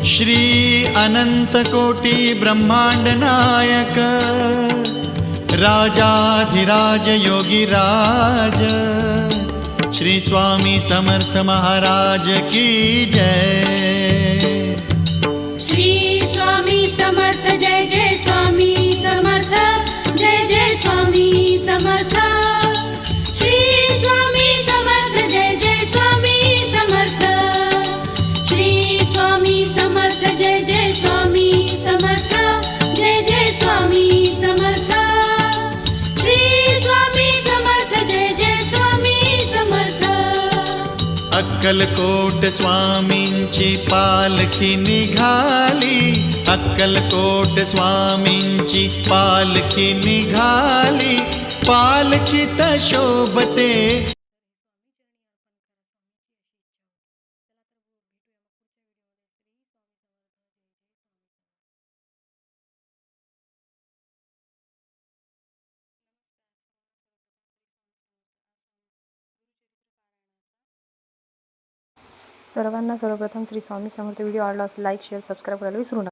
श्री अनंत कोटी ब्रह्मांड नायक राजाधिराज योगीराज श्री स्वामी समर्थ महाराज की जय। श्री स्वामी समर्थ जय जय स्वामी समर्थ जय जय स्वामी समर्थ। श्री स्वामी समर्थ जय जय स्वामी समर्थ। श्री स्वामी समर्थ जय जय स्वामी समर्थ जय जय स्वामी समर्थ। श्री स्वामी समर्थ जय जय स्वामी समर्थ। अक्कलकोट स्वामींची पालखी निघाली, अक्कलकोट स्वामींची पालखी निघाली, पालखीत शोभते सर्वांना सर्वप्रथम श्री स्वामी समर्थ. व्हिडिओ आवडला असेल लाईक शेअर सबस्क्राईब करायला विसरू नका.